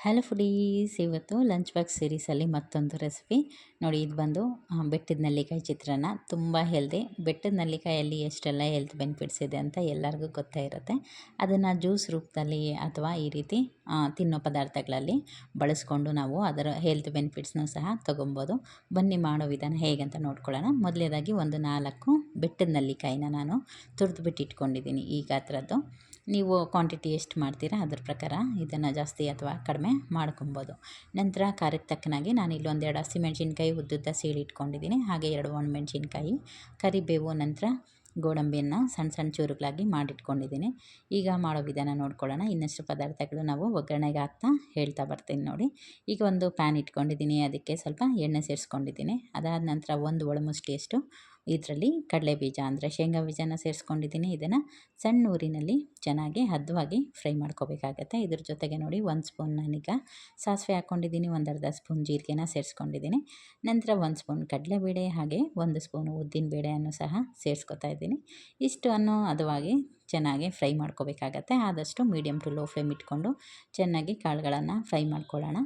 Hello foodies, ಇವತ್ತು lunch box ಸೀರೀಸಲ್ಲಿ ಮತ್ತೊಂದು recipe ನೋಡಿ. ಇದು ಬಂದು ಬೆಟ್ಟದ ನೆಲ್ಲಿಕಾಯಿ ಚಿತ್ರಾನ್ನ. ತುಂಬ ಹೆಲ್ದಿ. ಬೆಟ್ಟದ ನೆಲ್ಲಿಕಾಯಲ್ಲಿ ಎಷ್ಟೆಲ್ಲ ಹೆಲ್ತ್ ಬೆನಿಫಿಟ್ಸ್ ಇದೆ ಅಂತ ಎಲ್ಲರಿಗೂ ಗೊತ್ತೇ ಇರುತ್ತೆ. ಅದನ್ನು ಜ್ಯೂಸ್ ರೂಪದಲ್ಲಿ ಅಥವಾ ಈ ರೀತಿ ತಿನ್ನೋ ಪದಾರ್ಥಗಳಲ್ಲಿ ಬಳಸ್ಕೊಂಡು ನಾವು ಅದರ ಹೆಲ್ತ್ ಬೆನಿಫಿಟ್ಸ್ನೂ ಸಹ ತೊಗೊಬೋದು. ಬನ್ನಿ ಮಾಡೋ ವಿಧಾನ ಹೇಗಂತ ನೋಡ್ಕೊಳ್ಳೋಣ. ಮೊದಲನೇದಾಗಿ ಒಂದು 4 ಬೆಟ್ಟದ ನೆಲ್ಲಿಕಾಯಿನ ನಾನು ತುರಿದ್ಬಿಟ್ಟು ಇಟ್ಕೊಂಡಿದ್ದೀನಿ. ಈ ಗಾತ್ರದ್ದು. ನೀವು ಕ್ವಾಂಟಿಟಿ ಎಷ್ಟು ಮಾಡ್ತೀರಾ ಅದ್ರ ಪ್ರಕಾರ ಇದನ್ನು ಜಾಸ್ತಿ ಅಥವಾ ಕಡಿಮೆ ಮಾಡ್ಕೊಬೋದು. ನಂತರ ಖಾರಕ್ಕೆ ತಕ್ಕನಾಗಿ ನಾನು ಇಲ್ಲೊಂದು 2 ಹಸಿಮೆಣ್ಸಿನ್ಕಾಯಿ ಉದ್ದುದ್ದ ಸೀಳಿ ಇಟ್ಕೊಂಡಿದ್ದೀನಿ. ಹಾಗೆ 2 ಒಣಮೆಣ್ಸಿನ್ಕಾಯಿ, ಕರಿಬೇವು, ನಂತರ ಗೋಡಂಬಿಯನ್ನು ಸಣ್ಣ ಸಣ್ಣ ಚೂರುಗಳಾಗಿ ಮಾಡಿಟ್ಕೊಂಡಿದ್ದೀನಿ. ಈಗ ಮಾಡೋ ವಿಧಾನ ನೋಡ್ಕೊಳ್ಳೋಣ. ಇನ್ನಷ್ಟು ಪದಾರ್ಥಗಳು ನಾವು ಒಗ್ಗರಣೆಗೆ ಹಾಕ್ತಾ ಹೇಳ್ತಾ ಬರ್ತೀನಿ ನೋಡಿ. ಈಗ ಒಂದು ಪ್ಯಾನ್ ಇಟ್ಕೊಂಡಿದ್ದೀನಿ. ಅದಕ್ಕೆ ಸ್ವಲ್ಪ ಎಣ್ಣೆ ಸೇರಿಸ್ಕೊಂಡಿದ್ದೀನಿ. ಅದಾದ ನಂತರ 1 ಒಳಮುಷ್ಟಿಯಷ್ಟು ಇದರಲ್ಲಿ ಕಡಲೆ ಬೀಜ ಅಂದರೆ ಶೇಂಗಾ ಬೀಜನ ಸೇರಿಸ್ಕೊಂಡಿದ್ದೀನಿ. ಇದನ್ನು ಸಣ್ಣ ಊರಿನಲ್ಲಿ ಚೆನ್ನಾಗಿ ಹದವಾಗಿ ಫ್ರೈ ಮಾಡ್ಕೋಬೇಕಾಗತ್ತೆ. ಇದ್ರ ಜೊತೆಗೆ ನೋಡಿ 1 ಸ್ಪೂನ್ ನಾನೀಗ ಸಾಸಿವೆ ಹಾಕ್ಕೊಂಡಿದ್ದೀನಿ. 1/2 ಸ್ಪೂನ್ ಜೀರಿಗೆನ ಸೇರಿಸ್ಕೊಂಡಿದ್ದೀನಿ. ನಂತರ 1 ಸ್ಪೂನ್ ಕಡಲೆಬೇಳೆ ಹಾಗೆ 1 ಸ್ಪೂನು ಉದ್ದಿನ ಬೇಳೆಯನ್ನು ಸಹ ಸೇರಿಸ್ಕೊತಾ ಇದ್ದೀನಿ. ಇಷ್ಟನ್ನು ಹದವಾಗಿ ಚೆನ್ನಾಗಿ ಫ್ರೈ ಮಾಡ್ಕೋಬೇಕಾಗತ್ತೆ. ಆದಷ್ಟು ಮೀಡಿಯಮ್ ಟು ಲೋ ಫ್ಲೇಮ್ ಇಟ್ಕೊಂಡು ಚೆನ್ನಾಗಿ ಕಾಳುಗಳನ್ನು ಫ್ರೈ ಮಾಡ್ಕೊಳ್ಳೋಣ.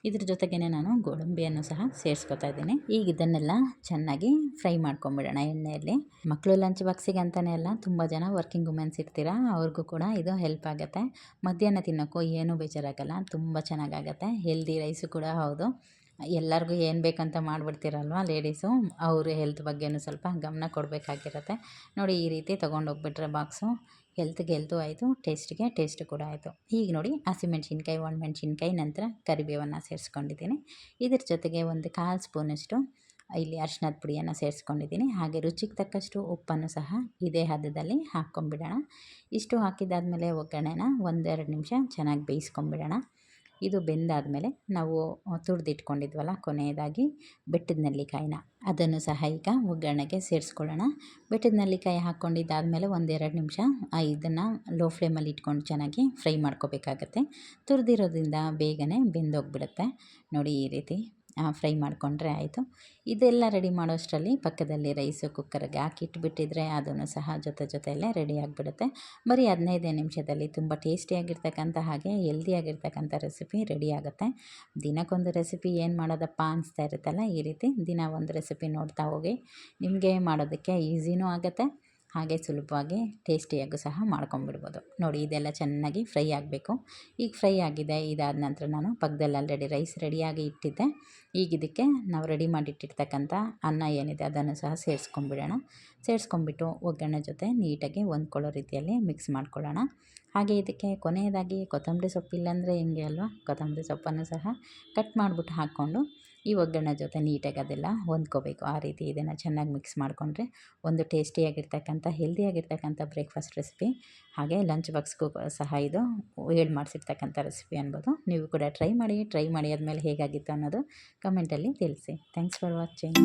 ಇದ್ರ ಜೊತೆಗೇ ನಾನು ಗೋಡಂಬಿಯನ್ನು ಸಹ ಸೇರಿಸ್ಕೊತಾ ಇದ್ದೀನಿ. ಈಗ ಇದನ್ನೆಲ್ಲ ಚೆನ್ನಾಗಿ ಫ್ರೈ ಮಾಡ್ಕೊಂಬಿಡೋಣ ಎಣ್ಣೆಯಲ್ಲಿ. ಮಕ್ಕಳು ಲಂಚ್ ಬಾಕ್ಸಿಗೆ ಅಂತಲೇ ಅಲ್ಲ, ತುಂಬ ಜನ ವರ್ಕಿಂಗ್ ವುಮೆನ್ಸ್ ಇರ್ತೀರಾ, ಅವ್ರಿಗೂ ಕೂಡ ಇದು ಹೆಲ್ಪ್ ಆಗುತ್ತೆ. ಮಧ್ಯಾಹ್ನ ತಿನ್ನೋಕ್ಕೂ ಏನೂ ಬೇಜಾರಾಗಲ್ಲ, ತುಂಬ ಚೆನ್ನಾಗಾಗತ್ತೆ. ಹೆಲ್ದಿ ರೈಸು ಕೂಡ ಹೌದು. ಎಲ್ಲರಿಗೂ ಏನು ಬೇಕಂತ ಮಾಡಿಬಿಡ್ತೀರಲ್ವ ಲೇಡೀಸು, ಅವರು ಹೆಲ್ತ್ ಬಗ್ಗೆನೂ ಸ್ವಲ್ಪ ಗಮನ ಕೊಡಬೇಕಾಗಿರುತ್ತೆ. ನೋಡಿ, ಈ ರೀತಿ ತೊಗೊಂಡೋಗ್ಬಿಟ್ರೆ ಬಾಕ್ಸು ಹೆಲ್ತ್ಗೆ ಹೆಲ್ತು ಆಯಿತು, ಟೇಸ್ಟಿಗೆ ಟೇಸ್ಟು ಕೂಡ ಆಯಿತು. ಈಗ ನೋಡಿ ಹಸಿಮೆಣ್ಸಿನ್ಕಾಯಿ, ಒಣಮೆಣ್ಸಿನ್ಕಾಯಿ, ನಂತರ ಕರಿಬೇವನ್ನು ಸೇರಿಸ್ಕೊಂಡಿದ್ದೀನಿ. ಇದ್ರ ಜೊತೆಗೆ ಒಂದು 1/4 ಸ್ಪೂನಷ್ಟು ಇಲ್ಲಿ ಅರಿಶಿನದ ಪುಡಿಯನ್ನು ಸೇರಿಸ್ಕೊಂಡಿದ್ದೀನಿ. ಹಾಗೆ ರುಚಿಗೆ ತಕ್ಕಷ್ಟು ಉಪ್ಪನ್ನು ಸಹ ಇದೇ ಹದದಲ್ಲಿ ಹಾಕ್ಕೊಂಬಿಡೋಣ. ಇಷ್ಟು ಹಾಕಿದ್ದಾದಮೇಲೆ ಒಗ್ಗರಣೆನ 1-2 ನಿಮಿಷ ಚೆನ್ನಾಗಿ ಬೇಯಿಸ್ಕೊಂಬಿಡೋಣ. ಇದು ಬೆಂದಾದಮೇಲೆ ನಾವು ತುರಿದಿಟ್ಕೊಂಡಿದ್ವಲ್ಲ ಕೊನೆಯದಾಗಿ ಬೆಟ್ಟದ ನೆಲ್ಲಿಕಾಯಿನ, ಅದನ್ನು ಸಹ ಈಗ ಒಗ್ಗರಣೆಗೆ ಸೇರಿಸ್ಕೊಳ್ಳೋಣ. ಬೆಟ್ಟದ ನೆಲ್ಲಿಕಾಯಿ ಹಾಕ್ಕೊಂಡಿದ್ದಾದಮೇಲೆ 1-2 ನಿಮಿಷ ಇದನ್ನು ಲೋ ಫ್ಲೇಮಲ್ಲಿ ಇಟ್ಕೊಂಡು ಚೆನ್ನಾಗಿ ಫ್ರೈ ಮಾಡ್ಕೋಬೇಕಾಗತ್ತೆ. ತುರಿದಿರೋದ್ರಿಂದ ಬೇಗನೆ ಬೆಂದೋಗ್ಬಿಡುತ್ತೆ. ನೋಡಿ, ಈ ರೀತಿ ಫ್ರೈ ಮಾಡಿಕೊಂಡ್ರೆ ಆಯಿತು. ಇದೆಲ್ಲ ರೆಡಿ ಮಾಡೋ ಅಷ್ಟರಲ್ಲಿ ಪಕ್ಕದಲ್ಲಿ ರೈಸು ಕುಕ್ಕರ್ಗೆ ಹಾಕಿಟ್ಬಿಟ್ಟಿದ್ರೆ ಅದನ್ನು ಸಹ ಜೊತೆಯಲ್ಲೇ ರೆಡಿ ಆಗಿಬಿಡುತ್ತೆ. ಬರೀ 15 ನಿಮಿಷದಲ್ಲಿ ತುಂಬ ಟೇಸ್ಟಿಯಾಗಿರ್ತಕ್ಕಂಥ ಹಾಗೆ ಹೆಲ್ದಿಯಾಗಿರ್ತಕ್ಕಂಥ ರೆಸಿಪಿ ರೆಡಿ ಆಗುತ್ತೆ. ದಿನಕ್ಕೊಂದು ರೆಸಿಪಿ ಏನು ಮಾಡೋದಪ್ಪ ಅನಿಸ್ತಾ ಇರುತ್ತಲ್ಲ, ಈ ರೀತಿ ದಿನ ಒಂದು ರೆಸಿಪಿ ನೋಡ್ತಾ ಹೋಗಿ. ನಿಮಗೆ ಮಾಡೋದಕ್ಕೆ ಈಸಿನೂ ಆಗುತ್ತೆ, ಹಾಗೆ ಸುಲಭವಾಗಿ ಟೇಸ್ಟಿಯಾಗೂ ಸಹ ಮಾಡ್ಕೊಂಬಿಡ್ಬೋದು. ನೋಡಿ, ಇದೆಲ್ಲ ಚೆನ್ನಾಗಿ ಫ್ರೈ ಆಗಬೇಕು. ಈಗ ಫ್ರೈ ಆಗಿದೆ. ಇದಾದ ನಂತರ ನಾನು ಪಕ್ಕದಲ್ಲಿ ಆಲ್ರೆಡಿ ರೈಸ್ ರೆಡಿಯಾಗಿ ಇಟ್ಟಿದ್ದೆ. ಈಗ ಇದಕ್ಕೆ ನಾವು ರೆಡಿ ಮಾಡಿಟ್ಟಿರ್ತಕ್ಕಂಥ ಅನ್ನ ಏನಿದೆ ಅದನ್ನು ಸಹ ಸೇರಿಸ್ಕೊಂಬಿಡೋಣ. ಸೇರಿಸ್ಕೊಂಬಿಟ್ಟು ಒಗ್ಗರಣೆ ಜೊತೆ ನೀಟಾಗಿ ಹೊಂದ್ಕೊಳ್ಳೋ ರೀತಿಯಲ್ಲಿ ಮಿಕ್ಸ್ ಮಾಡ್ಕೊಳ್ಳೋಣ. ಹಾಗೆ ಇದಕ್ಕೆ ಕೊನೆಯದಾಗಿ ಕೊತ್ತಂಬರಿ ಸೊಪ್ಪು ಇಲ್ಲಾಂದರೆ ಹೆಂಗೆ ಅಲ್ವಾ, ಕೊತ್ತಂಬರಿ ಸೊಪ್ಪನ್ನು ಸಹ ಕಟ್ ಮಾಡಿಬಿಟ್ಟು ಹಾಕ್ಕೊಂಡು ಈ ಒಗ್ಗರಣೆ ಜೊತೆ ನೀಟಾಗಿ ಅದೆಲ್ಲ ಹೊಂದ್ಕೋಬೇಕು. ಆ ರೀತಿ ಇದನ್ನು ಚೆನ್ನಾಗಿ ಮಿಕ್ಸ್ ಮಾಡಿಕೊಂಡ್ರೆ ಒಂದು ಟೇಸ್ಟಿಯಾಗಿರ್ತಕ್ಕಂಥ ಹೆಲ್ದಿಯಾಗಿರ್ತಕ್ಕಂಥ ಬ್ರೇಕ್ಫಾಸ್ಟ್ ರೆಸಿಪಿ, ಹಾಗೆ ಲಂಚ್ ಬಾಕ್ಸ್ಗೂ ಸಹ ಇದು ಹೇಳಿ ಮಾಡಿಸಿರ್ತಕ್ಕಂಥ ರೆಸಿಪಿ ಅನ್ಬೋದು. ನೀವು ಕೂಡ ಟ್ರೈ ಮಾಡಿ ಆದಮೇಲೆ ಹೇಗಾಗಿತ್ತು ಅನ್ನೋದು ಕಮೆಂಟಲ್ಲಿ ತಿಳಿಸಿ. Thanks for watching.